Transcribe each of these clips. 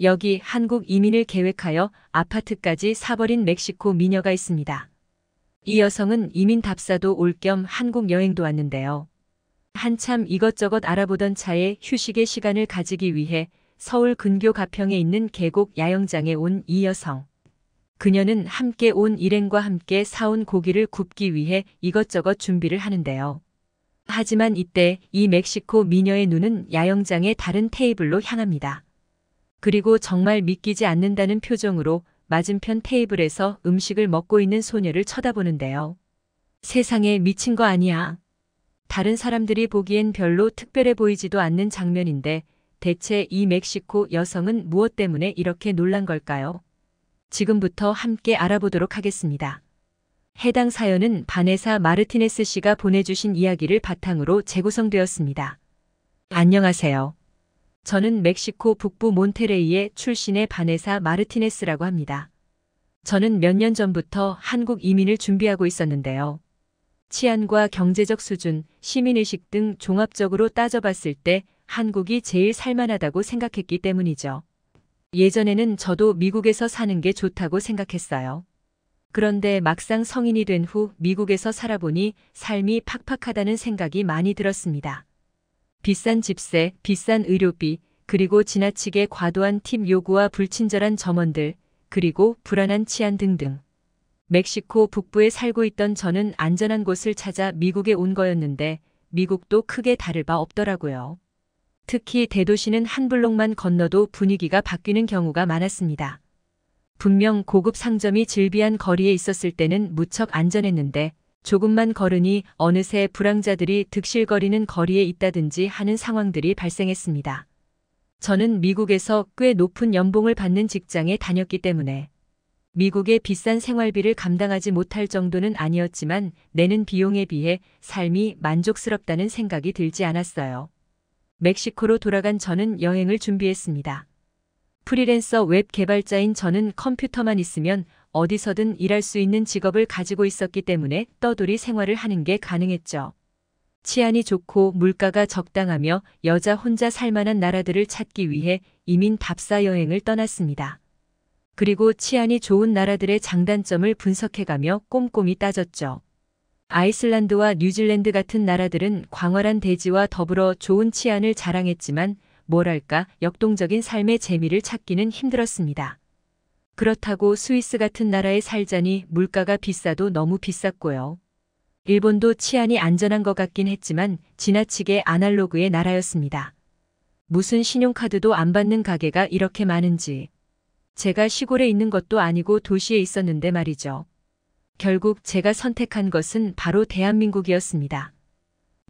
여기 한국 이민을 계획하여 아파트까지 사버린 멕시코 미녀가 있습니다. 이 여성은 이민답사도 올 겸 한국 여행도 왔는데요. 한참 이것저것 알아보던 차에 휴식의 시간을 가지기 위해 서울 근교 가평에 있는 계곡 야영장에 온 이 여성. 그녀는 함께 온 일행과 함께 사온 고기를 굽기 위해 이것저것 준비를 하는데요. 하지만 이때 이 멕시코 미녀의 눈은 야영장의 다른 테이블로 향합니다. 그리고 정말 믿기지 않는다는 표정으로 맞은편 테이블에서 음식을 먹고 있는 소녀를 쳐다보는데요. 세상에 미친 거 아니야. 다른 사람들이 보기엔 별로 특별해 보이지도 않는 장면인데 대체 이 멕시코 여성은 무엇 때문에 이렇게 놀란 걸까요? 지금부터 함께 알아보도록 하겠습니다. 해당 사연은 바네사 마르티네스 씨가 보내주신 이야기를 바탕으로 재구성되었습니다. 안녕하세요. 저는 멕시코 북부 몬테레이의 출신의 바네사 마르티네스라고 합니다. 저는 몇 년 전부터 한국 이민을 준비하고 있었는데요. 치안과 경제적 수준, 시민의식 등 종합적으로 따져봤을 때 한국이 제일 살만하다고 생각했기 때문이죠. 예전에는 저도 미국에서 사는 게 좋다고 생각했어요. 그런데 막상 성인이 된 후 미국에서 살아보니 삶이 팍팍하다는 생각이 많이 들었습니다. 비싼 집세, 비싼 의료비, 그리고 지나치게 과도한 팁 요구와 불친절한 점원들, 그리고 불안한 치안 등등. 멕시코 북부에 살고 있던 저는 안전한 곳을 찾아 미국에 온 거였는데 미국도 크게 다를 바 없더라고요. 특히 대도시는 한 블록만 건너도 분위기가 바뀌는 경우가 많았습니다. 분명 고급 상점이 즐비한 거리에 있었을 때는 무척 안전했는데 조금만 걸으니 어느새 불황자들이 득실거리는 거리에 있다든지 하는 상황들이 발생했습니다. 저는 미국에서 꽤 높은 연봉을 받는 직장에 다녔기 때문에 미국의 비싼 생활비를 감당하지 못할 정도는 아니었지만 내는 비용에 비해 삶이 만족스럽다는 생각이 들지 않았어요. 멕시코로 돌아간 저는 여행을 준비했습니다. 프리랜서 웹 개발자인 저는 컴퓨터만 있으면 어디서든 일할 수 있는 직업을 가지고 있었기 때문에 떠돌이 생활을 하는 게 가능했죠. 치안이 좋고 물가가 적당하며 여자 혼자 살만한 나라들을 찾기 위해 이민 답사 여행을 떠났습니다. 그리고 치안이 좋은 나라들의 장단점을 분석해가며 꼼꼼히 따졌죠. 아이슬란드와 뉴질랜드 같은 나라들은 광활한 대지와 더불어 좋은 치안을 자랑했지만 뭐랄까 역동적인 삶의 재미를 찾기는 힘들었습니다. 그렇다고 스위스 같은 나라에 살자니 물가가 비싸도 너무 비쌌고요. 일본도 치안이 안전한 것 같긴 했지만 지나치게 아날로그의 나라였습니다. 무슨 신용카드도 안 받는 가게가 이렇게 많은지. 제가 시골에 있는 것도 아니고 도시에 있었는데 말이죠. 결국 제가 선택한 것은 바로 대한민국이었습니다.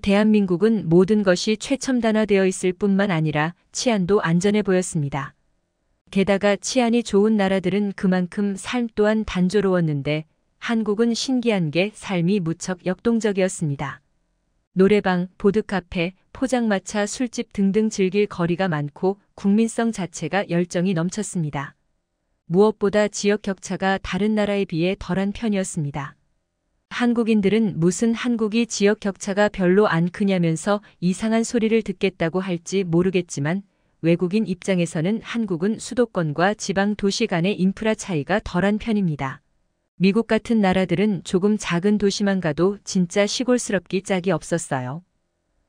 대한민국은 모든 것이 최첨단화되어 있을 뿐만 아니라 치안도 안전해 보였습니다. 게다가 치안이 좋은 나라들은 그만큼 삶 또한 단조로웠는데 한국은 신기한 게 삶이 무척 역동적이었습니다. 노래방, 보드카페, 포장마차, 술집 등등 즐길 거리가 많고 국민성 자체가 열정이 넘쳤습니다. 무엇보다 지역 격차가 다른 나라에 비해 덜한 편이었습니다. 한국인들은 무슨 한국이 지역 격차가 별로 안 크냐면서 이상한 소리를 듣겠다고 할지 모르겠지만 외국인 입장에서는 한국은 수도권과 지방 도시 간의 인프라 차이가 덜한 편입니다. 미국 같은 나라들은 조금 작은 도시만 가도 진짜 시골스럽기 짝이 없었어요.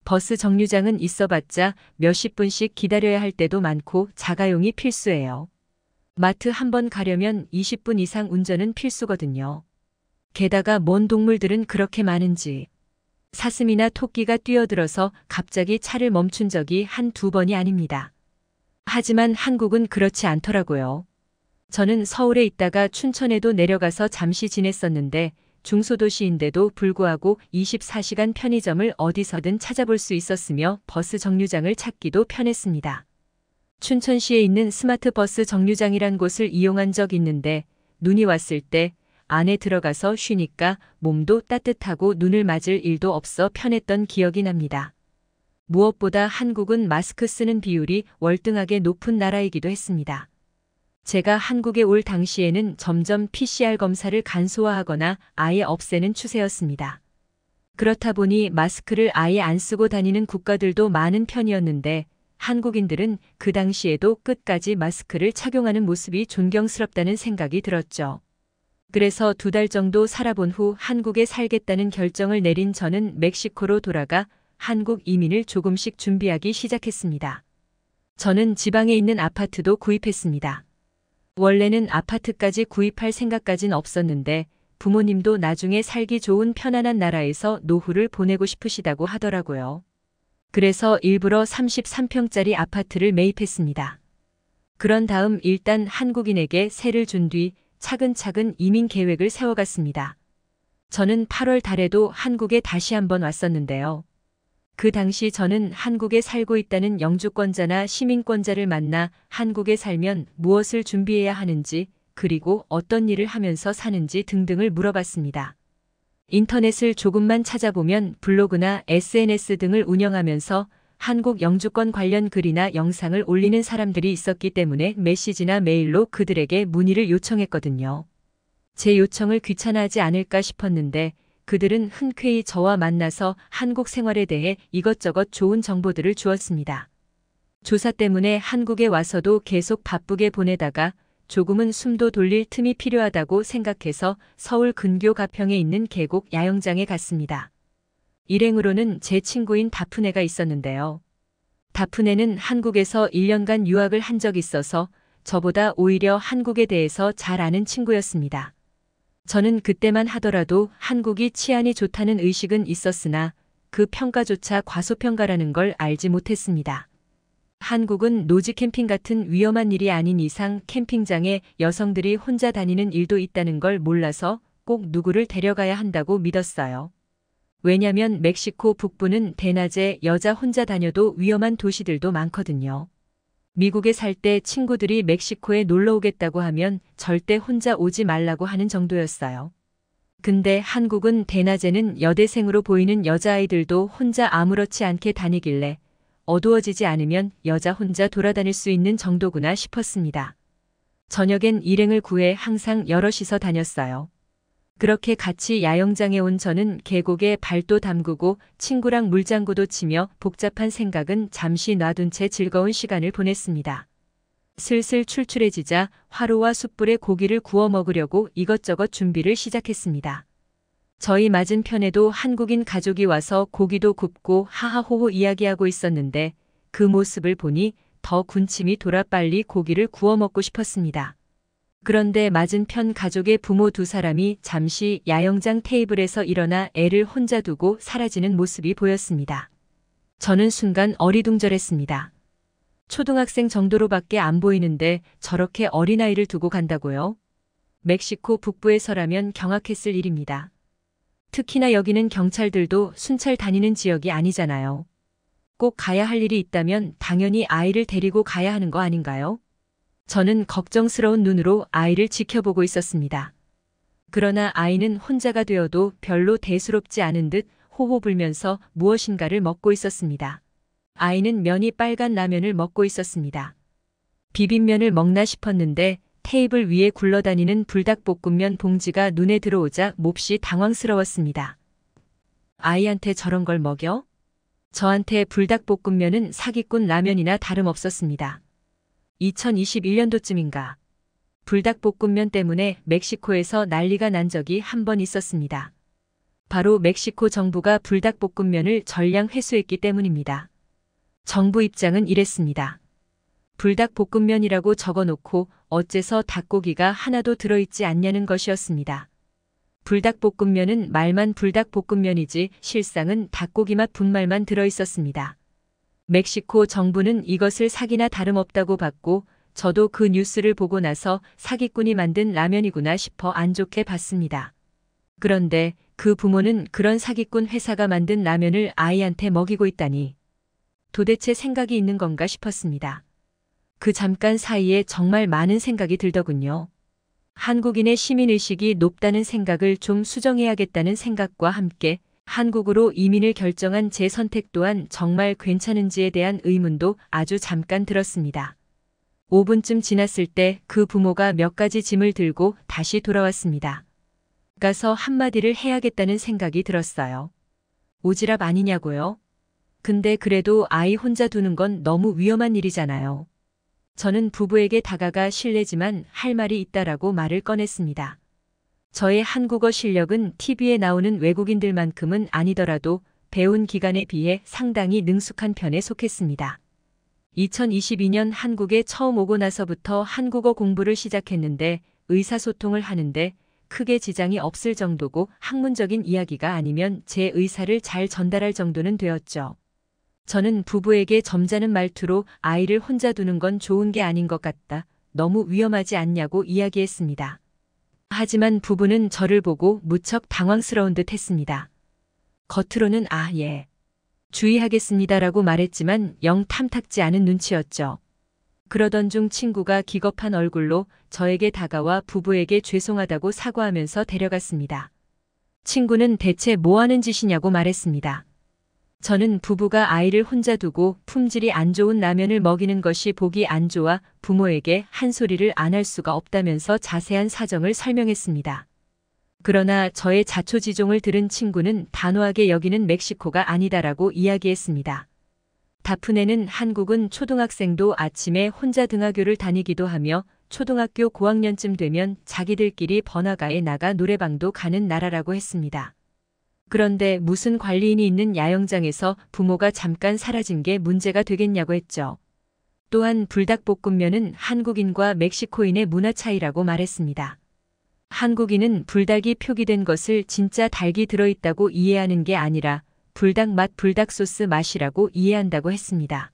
버스 정류장은 있어봤자 몇십 분씩 기다려야 할 때도 많고 자가용이 필수예요. 마트 한 번 가려면 20분 이상 운전은 필수거든요. 게다가 뭔 동물들은 그렇게 많은지. 사슴이나 토끼가 뛰어들어서 갑자기 차를 멈춘 적이 한두 번이 아닙니다. 하지만 한국은 그렇지 않더라고요. 저는 서울에 있다가 춘천에도 내려가서 잠시 지냈었는데 중소도시인데도 불구하고 24시간 편의점을 어디서든 찾아볼 수 있었으며 버스 정류장을 찾기도 편했습니다. 춘천시에 있는 스마트 버스 정류장이란 곳을 이용한 적 있는데 눈이 왔을 때 안에 들어가서 쉬니까 몸도 따뜻하고 눈을 맞을 일도 없어 편했던 기억이 납니다. 무엇보다 한국은 마스크 쓰는 비율이 월등하게 높은 나라이기도 했습니다. 제가 한국에 올 당시에는 점점 PCR 검사를 간소화하거나 아예 없애는 추세였습니다. 그렇다 보니 마스크를 아예 안 쓰고 다니는 국가들도 많은 편이었는데 한국인들은 그 당시에도 끝까지 마스크를 착용하는 모습이 존경스럽다는 생각이 들었죠. 그래서 2달 정도 살아본 후 한국에 살겠다는 결정을 내린 저는 멕시코로 돌아가 한국 이민을 조금씩 준비하기 시작했습니다. 저는 지방에 있는 아파트도 구입했습니다. 원래는 아파트까지 구입할 생각까진 없었는데 부모님도 나중에 살기 좋은 편안한 나라에서 노후를 보내고 싶으시다고 하더라고요. 그래서 일부러 33평짜리 아파트를 매입했습니다. 그런 다음 일단 한국인에게 세를 준 뒤 차근차근 이민 계획을 세워갔습니다. 저는 8월 달에도 한국에 다시 한번 왔었는데요. 그 당시 저는 한국에 살고 있다는 영주권자나 시민권자를 만나 한국에 살면 무엇을 준비해야 하는지 그리고 어떤 일을 하면서 사는지 등등을 물어봤습니다. 인터넷을 조금만 찾아보면 블로그나 SNS 등을 운영하면서 한국 영주권 관련 글이나 영상을 올리는 사람들이 있었기 때문에 메시지나 메일로 그들에게 문의를 요청했거든요. 제 요청을 귀찮아하지 않을까 싶었는데 그들은 흔쾌히 저와 만나서 한국 생활에 대해 이것저것 좋은 정보들을 주었습니다. 조사 때문에 한국에 와서도 계속 바쁘게 보내다가 조금은 숨도 돌릴 틈이 필요하다고 생각해서 서울 근교 가평에 있는 계곡 야영장에 갔습니다. 일행으로는 제 친구인 다프네가 있었는데요. 다프네는 한국에서 1년간 유학을 한 적이 있어서 저보다 오히려 한국에 대해서 잘 아는 친구였습니다. 저는 그때만 하더라도 한국이 치안이 좋다는 의식은 있었으나 그 평가조차 과소평가라는 걸 알지 못했습니다. 한국은 노지 캠핑 같은 위험한 일이 아닌 이상 캠핑장에 여성들이 혼자 다니는 일도 있다는 걸 몰라서 꼭 누구를 데려가야 한다고 믿었어요. 왜냐면 멕시코 북부는 대낮에 여자 혼자 다녀도 위험한 도시들도 많거든요. 미국에 살 때 친구들이 멕시코에 놀러 오겠다고 하면 절대 혼자 오지 말라고 하는 정도였어요. 근데 한국은 대낮에는 여대생으로 보이는 여자아이들도 혼자 아무렇지 않게 다니길래 어두워지지 않으면 여자 혼자 돌아다닐 수 있는 정도구나 싶었습니다. 저녁엔 일행을 구해 항상 여럿이서 다녔어요. 그렇게 같이 야영장에 온 저는 계곡에 발도 담그고 친구랑 물장구도 치며 복잡한 생각은 잠시 놔둔 채 즐거운 시간을 보냈습니다. 슬슬 출출해지자 화로와 숯불에 고기를 구워 먹으려고 이것저것 준비를 시작했습니다. 저희 맞은편에도 한국인 가족이 와서 고기도 굽고 하하호호 이야기하고 있었는데 그 모습을 보니 더 군침이 돌아 빨리 고기를 구워 먹고 싶었습니다. 그런데 맞은편 가족의 부모 2사람이 잠시 야영장 테이블에서 일어나 애를 혼자 두고 사라지는 모습이 보였습니다. 저는 순간 어리둥절했습니다. 초등학생 정도로밖에 안 보이는데 저렇게 어린아이를 두고 간다고요? 멕시코 북부에서라면 경악했을 일입니다. 특히나 여기는 경찰들도 순찰 다니는 지역이 아니잖아요. 꼭 가야 할 일이 있다면 당연히 아이를 데리고 가야 하는 거 아닌가요? 저는 걱정스러운 눈으로 아이를 지켜보고 있었습니다. 그러나 아이는 혼자가 되어도 별로 대수롭지 않은 듯 호호 불면서 무엇인가를 먹고 있었습니다. 아이는 면이 빨간 라면을 먹고 있었습니다. 비빔면을 먹나 싶었는데 테이블 위에 굴러다니는 불닭볶음면 봉지가 눈에 들어오자 몹시 당황스러웠습니다. 아이한테 저런 걸 먹여? 저한테 불닭볶음면은 사기꾼 라면이나 다름없었습니다. 2021년도쯤인가. 불닭볶음면 때문에 멕시코에서 난리가 난 적이 한 번 있었습니다. 바로 멕시코 정부가 불닭볶음면을 전량 회수했기 때문입니다. 정부 입장은 이랬습니다. 불닭볶음면이라고 적어놓고 어째서 닭고기가 하나도 들어있지 않냐는 것이었습니다. 불닭볶음면은 말만 불닭볶음면이지 실상은 닭고기 맛 분말만 들어있었습니다. 멕시코 정부는 이것을 사기나 다름없다고 봤고 저도 그 뉴스를 보고 나서 사기꾼이 만든 라면이구나 싶어 안 좋게 봤습니다. 그런데 그 부모는 그런 사기꾼 회사가 만든 라면을 아이한테 먹이고 있다니 도대체 생각이 있는 건가 싶었습니다. 그 잠깐 사이에 정말 많은 생각이 들더군요. 한국인의 시민의식이 높다는 생각을 좀 수정해야겠다는 생각과 함께 한국으로 이민을 결정한 제 선택 또한 정말 괜찮은지에 대한 의문도 아주 잠깐 들었습니다. 5분쯤 지났을 때 그 부모가 몇 가지 짐을 들고 다시 돌아왔습니다. 가서 한마디를 해야겠다는 생각이 들었어요. 오지랖 아니냐고요? 근데 그래도 아이 혼자 두는 건 너무 위험한 일이잖아요. 저는 부부에게 다가가 실례지만 할 말이 있다라고 말을 꺼냈습니다. 저의 한국어 실력은 TV에 나오는 외국인들만큼은 아니더라도 배운 기간에 비해 상당히 능숙한 편에 속했습니다. 2022년 한국에 처음 오고 나서부터 한국어 공부를 시작했는데 의사소통을 하는데 크게 지장이 없을 정도고 학문적인 이야기가 아니면 제 의사를 잘 전달할 정도는 되었죠. 저는 부부에게 점잖은 말투로 아이를 혼자 두는 건 좋은 게 아닌 것 같다. 너무 위험하지 않냐고 이야기했습니다. 하지만 부부는 저를 보고 무척 당황스러운 듯 했습니다. 겉으로는 예. 주의하겠습니다라고 말했지만 영 탐탁지 않은 눈치였죠. 그러던 중 친구가 기겁한 얼굴로 저에게 다가와 부부에게 죄송하다고 사과하면서 데려갔습니다. 친구는 대체 뭐 하는 짓이냐고 말했습니다. 저는 부부가 아이를 혼자 두고 품질이 안 좋은 라면을 먹이는 것이 보기 안 좋아 부모에게 한 소리를 안 할 수가 없다면서 자세한 사정을 설명했습니다. 그러나 저의 자초지종을 들은 친구는 단호하게 여기는 멕시코가 아니다라고 이야기했습니다. 다프네는 한국은 초등학생도 아침에 혼자 등하교를 다니기도 하며 초등학교 고학년쯤 되면 자기들끼리 번화가에 나가 노래방도 가는 나라라고 했습니다. 그런데 무슨 관리인이 있는 야영장에서 부모가 잠깐 사라진 게 문제가 되겠냐고 했죠. 또한 불닭볶음면은 한국인과 멕시코인의 문화 차이라고 말했습니다. 한국인은 불닭이 표기된 것을 진짜 닭이 들어있다고 이해하는 게 아니라 불닭 맛 불닭소스 맛이라고 이해한다고 했습니다.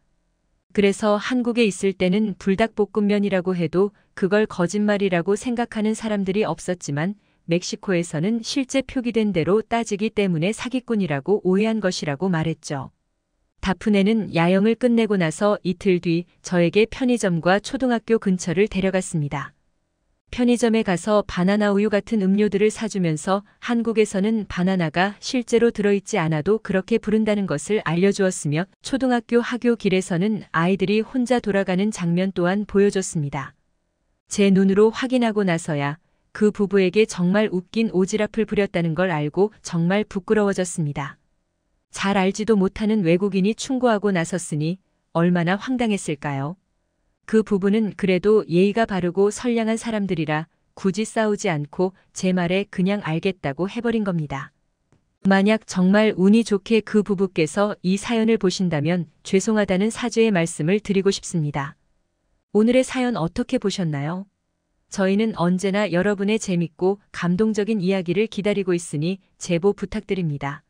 그래서 한국에 있을 때는 불닭볶음면이라고 해도 그걸 거짓말이라고 생각하는 사람들이 없었지만 멕시코에서는 실제 표기된 대로 따지기 때문에 사기꾼이라고 오해한 것이라고 말했죠. 다프네는 야영을 끝내고 나서 이틀 뒤 저에게 편의점과 초등학교 근처를 데려갔습니다. 편의점에 가서 바나나 우유 같은 음료들을 사주면서 한국에서는 바나나가 실제로 들어있지 않아도 그렇게 부른다는 것을 알려주었으며 초등학교 하교 길에서는 아이들이 혼자 돌아가는 장면 또한 보여줬습니다. 제 눈으로 확인하고 나서야 그 부부에게 정말 웃긴 오지랖을 부렸다는 걸 알고 정말 부끄러워졌습니다. 잘 알지도 못하는 외국인이 충고하고 나섰으니 얼마나 황당했을까요? 그 부부는 그래도 예의가 바르고 선량한 사람들이라 굳이 싸우지 않고 제 말에 그냥 알겠다고 해버린 겁니다. 만약 정말 운이 좋게 그 부부께서 이 사연을 보신다면 죄송하다는 사죄의 말씀을 드리고 싶습니다. 오늘의 사연 어떻게 보셨나요? 저희는 언제나 여러분의 재밌고 감동적인 이야기를 기다리고 있으니 제보 부탁드립니다.